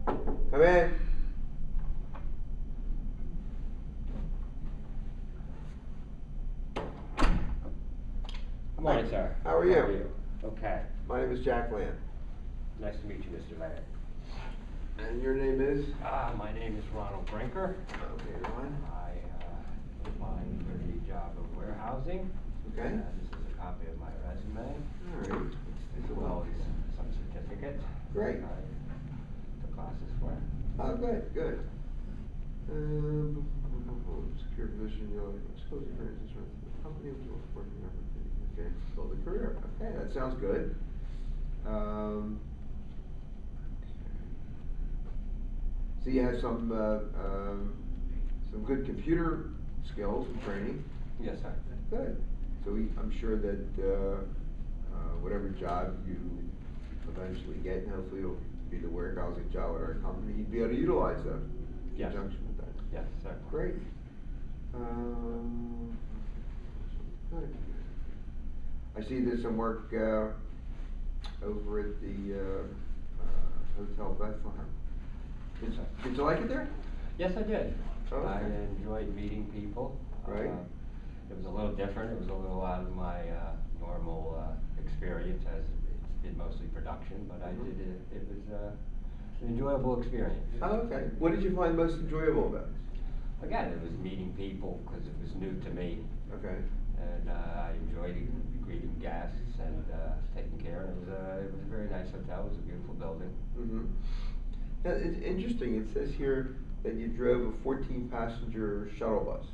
Come in. Good morning, sir. How are you? Okay. My name is Jack Land. Nice to meet you, Mr. Land. And your name is? My name is Ronald Brinker. Okay, Ron. I applied for the job of warehousing. Okay. This is a copy of my resume, All right. Let's take as a well look. as some certificates. Great. I took classes for. Oh, good, good. Secure position, expose experiences with the company, working opportunity. Okay, build a career. Okay, that sounds good. So you have some good computer skills and training. Yes, sir. Good. So I'm sure that whatever job you eventually get, and hopefully it'll be the warehousing job at our company, you'd be able to utilize that in Yes. conjunction with that. Yes, sir. Great. Good. I see there's some work over at the Hotel Bethlehem. Did you like it there? Yes, I did. Oh, okay. I enjoyed meeting people. Right. It was a little different. It was a little out of my normal experience, as it's been mostly production, but I Mhm. did it. It was an enjoyable experience. Oh, okay. What did you find most enjoyable about it? Again, it was meeting people because it was new to me, Okay. and I enjoyed greeting guests and taking care. And it was a very nice hotel. It was a beautiful building. Mm-hmm. Now, it's interesting, it says here that you drove a 14-passenger shuttle bus.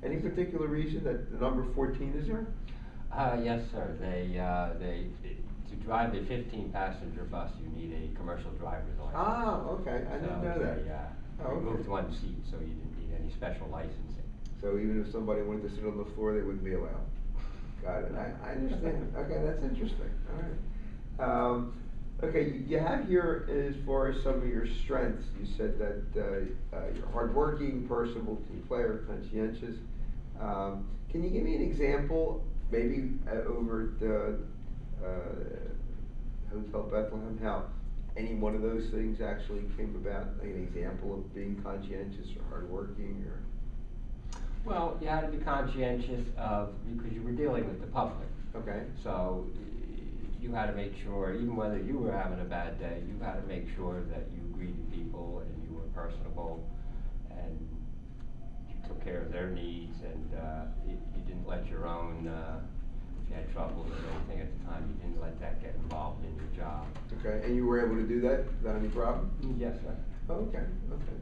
Any particular reason that the number 14 is there? Yes, sir. To drive a 15-passenger bus, you need a commercial driver's license. Ah, okay, I didn't know that. Oh, okay. Removed one seat, so you didn't need any special licensing. So even if somebody wanted to sit on the floor, they wouldn't be allowed? Got it, I understand. Okay, that's interesting, all right. Okay, you have here, as far as some of your strengths, you said that you're hardworking, personable, team player, conscientious. Can you give me an example, maybe over at the Hotel Bethlehem, how any one of those things actually came about? Like an example of being conscientious or hardworking, or? Well, you had to be conscientious because you were dealing with the public. Okay. So you had to make sure, even whether you were having a bad day, you had to make sure that you greeted people and you were personable and you took care of their needs, and you didn't let your own, if you had trouble or anything at the time, you didn't let that get involved in your job. Okay, and you were able to do that without any problem? Yes, sir. Oh, okay, okay.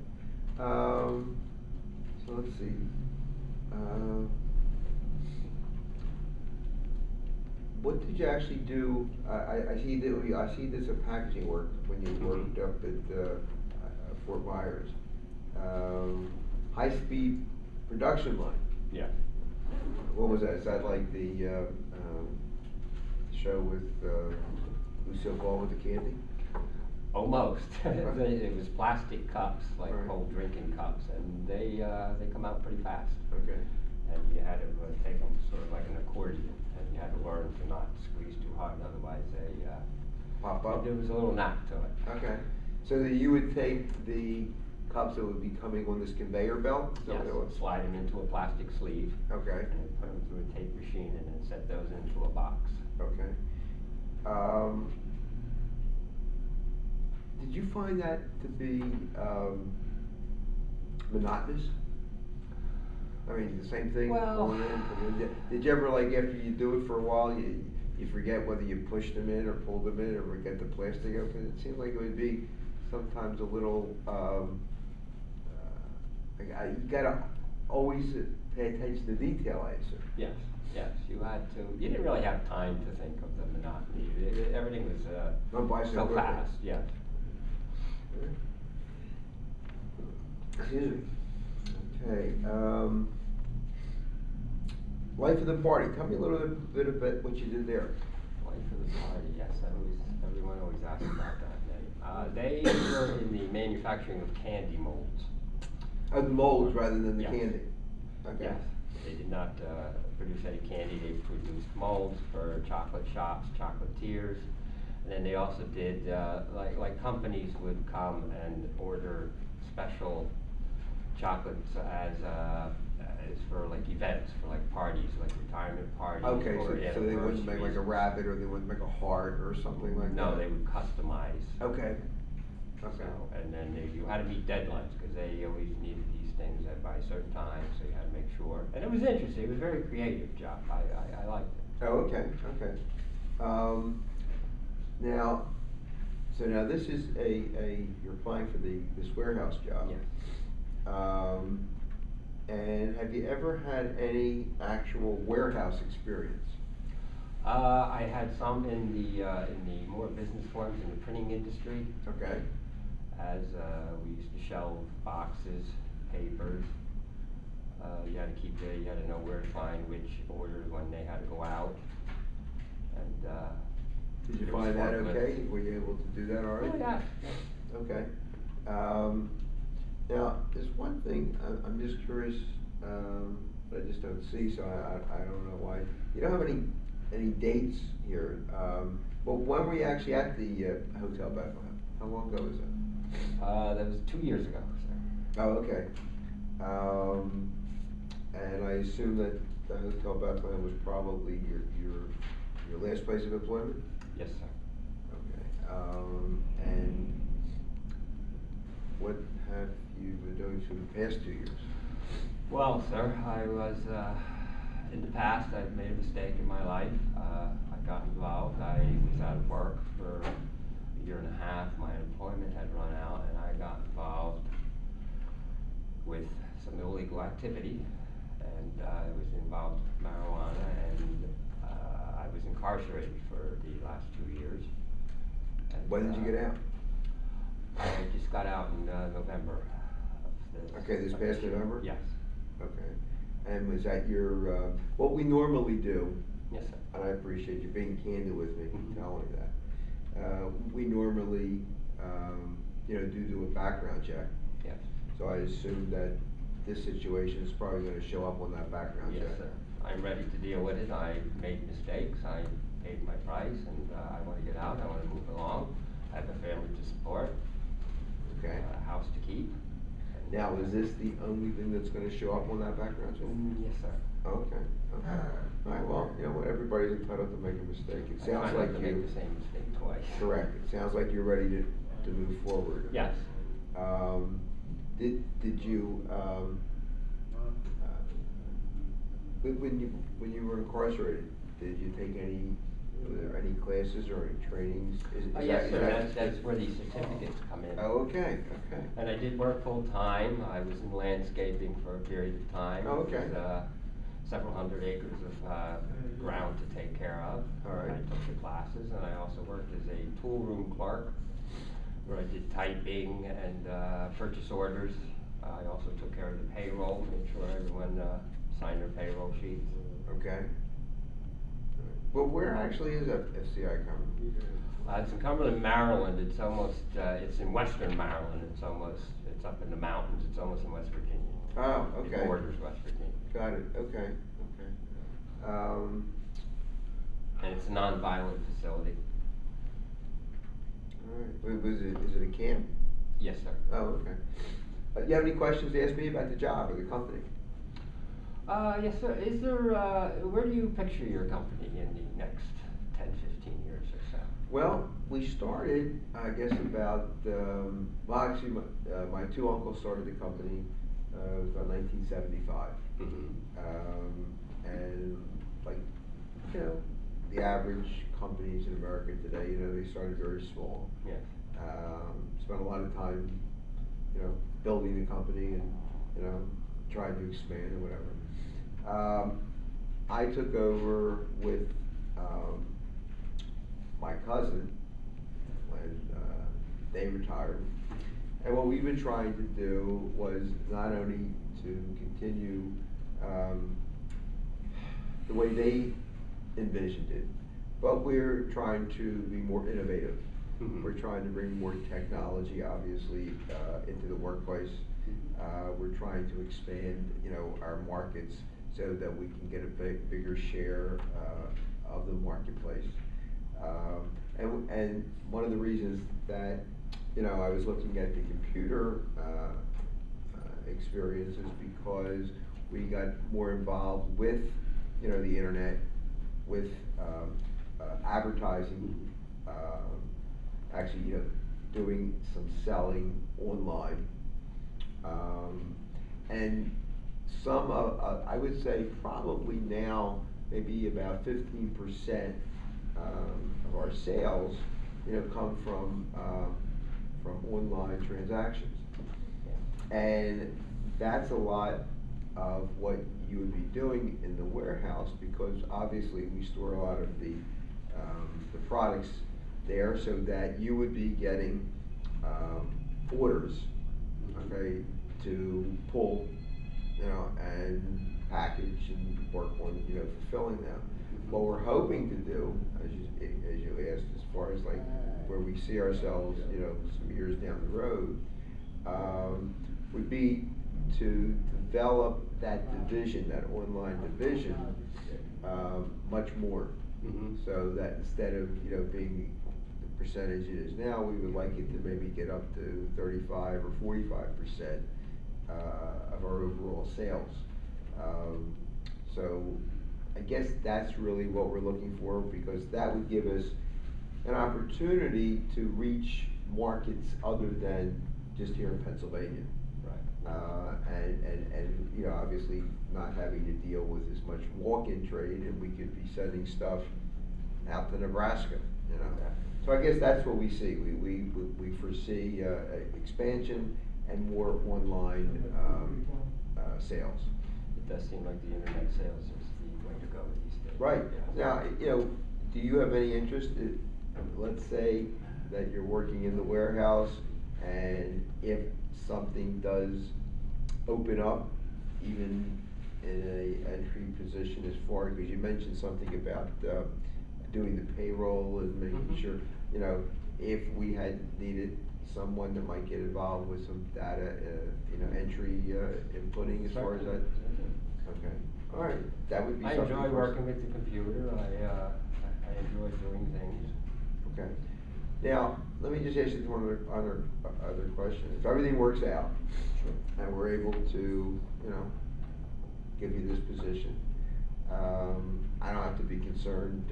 So let's see. What did you actually do? I see that I see this in packaging work when you worked up at Fort Myers. High-speed production line. Yeah. What was that? Is that like the show with Lucille Ball with the candy? Almost. It was plastic cups, like Right. cold drinking cups, and they come out pretty fast. Okay. And you had to take them sort of like an accordion, and you had to learn to not squeeze too hard, otherwise they Pop up? there was a little knack to it. Okay. So that you would take the cups that would be coming on this conveyor belt? Is that Yes, what it was? slide them into a plastic sleeve, Okay, and then put them through a tape machine, and then set those into a box. okay. Did you find that to be monotonous? I mean, the same thing Well- going in? I mean, did you ever, like, after you do it for a while, you forget whether you pushed them in or pulled them in or forget the plastic open? It seemed like it would be sometimes a little, you gotta always pay attention to detail, I assume. Yes, yes, you didn't really have time to think of the monotony. Everything was Went by so so quickly. fast, yes. Excuse me. Okay, life of the party, tell me a little bit about what you did there. Life of the party, yes, everyone always asks about that name. They were in the manufacturing of candy molds. The molds rather than the Yes. candy? Okay. Yes, they did not produce any candy, they produced molds for chocolate shops, chocolatiers, And then they also did, like companies would come and order special chocolates as for like events, for like parties, like retirement parties Okay, or so they wouldn't make like a anniversaries. rabbit, or they wouldn't make a heart or something like that? No, they would customize. Okay, okay. So, and then you had to meet deadlines, cause they always needed these things by a certain time, so you had to make sure. And it was interesting, it was a very creative job, I liked it. Oh, okay, okay. Now, so now this is you're applying for this warehouse job. Yes. And have you ever had any actual warehouse experience? I had some in the more business forms in the printing industry, Okay, as, we used to shelve boxes, papers. You had to you had to know where to find which orders when they had to go out, and, did you there was find that forklifts. okay? Were you able to do that all right? Oh, yeah. Okay. Now, there's one thing, I'm just curious, I just don't see, so I don't know why. You don't have any dates here. Well, when were you actually at the Hotel Bethlehem? How long ago was that? That was 2 years ago, sir. Oh, okay. And I assume that the Hotel Bethlehem was probably your last place of employment? Yes, sir. Okay. And what have you been doing for the past 2 years? Well, sir, I was, in the past, I've made a mistake in my life. I got involved. I was out of work for a year and a half. My employment had run out, and I got involved with some illegal activity. And I was involved with marijuana, and I was incarcerated for the last 2 years. And, When did you get out? I just got out in November of Okay, this past November? Yes. Okay. And was that your, what we normally do, Yes, sir. and I appreciate you being candid with me, Mhm. telling me that. We normally, do a background check. Yes. So I assume that this situation is probably gonna show up on that background check. Yes, sir. I'm ready to deal with it. I made mistakes. I paid my price, and I wanna get out. I wanna move along. I have a family to support, Okay. a house to keep. and, Now, is this the only thing that's gonna show up on that background check? Yes, sir. Okay, okay. All right, well, you know what, everybody's entitled to make a mistake. It I sounds try like not to make the same mistake twice. correct, it sounds like you're ready to move forward. Yes. Did you, when you were incarcerated, did you take were there any classes or any trainings? Yes, sir. That's where these certificates come in. Oh, okay, okay. And I did work full-time. I was in landscaping for a period of time. Oh, okay. It was, several hundred acres of ground to take care of. All right. I took the classes, and I also worked as a tool room clerk, where I did typing and purchase orders. I also took care of the payroll, made sure everyone signed their payroll sheets. Okay. Well, where actually is that FCI company? It's in Cumberland, Maryland. It's almost, it's in western Maryland. It's it's up in the mountains. It's almost in West Virginia. Oh, okay. It borders West Virginia. Got it, okay, okay. And it's a non-violent facility. All right, is it a camp? Yes, sir. Oh, okay. You have any questions to ask me about the job or the company? Yes, sir. Is there, where do you picture your company in the next 10, 15 years or so? Well, we started, I guess, about, actually, my two uncles started the company, it was about 1975. Mm-hmm. And like, the average companies in America today, they started very small. Yes. Spent a lot of time, building the company and, trying to expand or whatever. I took over with, my cousin when, they retired. And what we've been trying to do was not only to continue, the way they envisioned it, but we're trying to be more innovative. Mhm. We're trying to bring more technology, obviously, into the workplace. We're trying to expand, our markets so that we can get a bigger share, of the marketplace. And one of the reasons that, you know, I was looking at the computer, experience is because we got more involved with, you know, the internet, with, advertising, actually, you know, doing some selling online. And some of, I would say probably now, maybe about 15% of our sales, you know, come from online transactions. And that's a lot of what you would be doing in the warehouse, because obviously we store a lot of the products there, so that you would be getting orders, okay, to pull, you know, and package and work on, you know, fulfilling them. What we're hoping to do, as you asked, as far as like where we see ourselves, you know, some years down the road, would be to develop that division, that online division, much more. So that instead of, you know, being the percentage it is now, we would like it to maybe get up to 35 or 45% of our overall sales. So I guess that's really what we're looking for, because that would give us an opportunity to reach markets other than just here in Pennsylvania. Right. And, you know, obviously not having to deal with as much walk-in trade, and we could be sending stuff out to Nebraska, you know. So I guess that's what we see. We foresee expansion and more online sales. It does seem like the internet sales is the way to go these days. Right. Yeah. Now, you know, do you have any interest let's say that you're working in the warehouse, and if something does open up, even in a entry position as far, because you mentioned something about doing the payroll and making sure, you know, if we had needed someone that might get involved with some data, you know, entry, inputting as far as that. Okay, all right, that would be I something. enjoy working with the computer. I enjoy doing things. Okay. Now, let me just ask you one other question. If everything works out, and we're able to, you know, give you this position, I don't have to be concerned,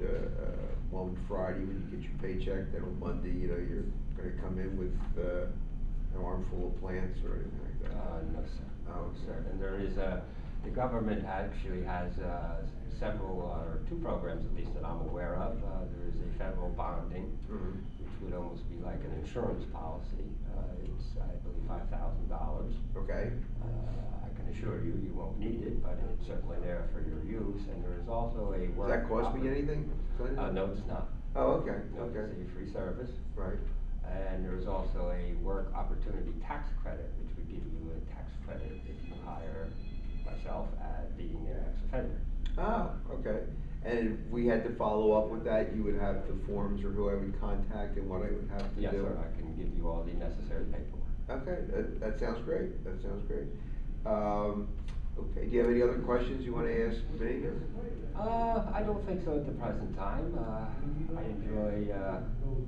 one Friday when you get your paycheck, that on Monday, you know, you're gonna come in with, an armful of plants or anything like that? No, sir. Oh, No, sir. And there is the government actually has several, or two programs at least that I'm aware of. There is a federal bonding, which would almost be like an insurance policy. It's, I believe, $5,000. Okay. I can assure you, you won't need it, but it's certainly there for your use. And there is also a Does work. that cost me anything? No, it does not. Oh, okay, No, okay. it's a free service. Right. And there is also a work opportunity tax credit, which would give you a tax credit if you hire myself as being an ex-offender. Oh, okay. And if we had to follow up with that, you would have the forms or who I would contact and what I would have to do? Yes, sir, I can give you all the necessary paperwork. Okay, that sounds great, that sounds great. Okay, do you have any other questions you wanna ask me? I don't think so at the present time. I enjoy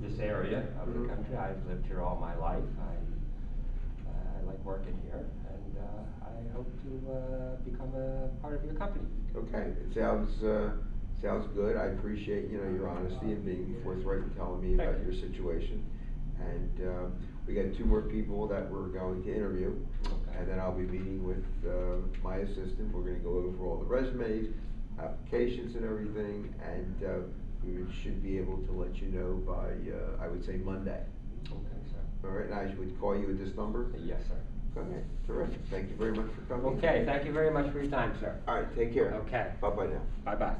this area of the country. I've lived here all my life. I like working here, and I hope to become a part of your company. Okay, it sounds good. I appreciate, you know, your honesty and being forthright and telling me Thank about you. your situation. And we got two more people that we're going to interview. Okay. And then I'll be meeting with my assistant. We're gonna go over all the resumes, applications and everything, and we should be able to let you know by, I would say Monday. Okay, sir. All right, and I would call you at this number? Yes, sir. Okay, terrific. Thank you very much for coming. Okay, thank you very much for your time, sir. All right, take care. Okay. Bye-bye now. Bye-bye.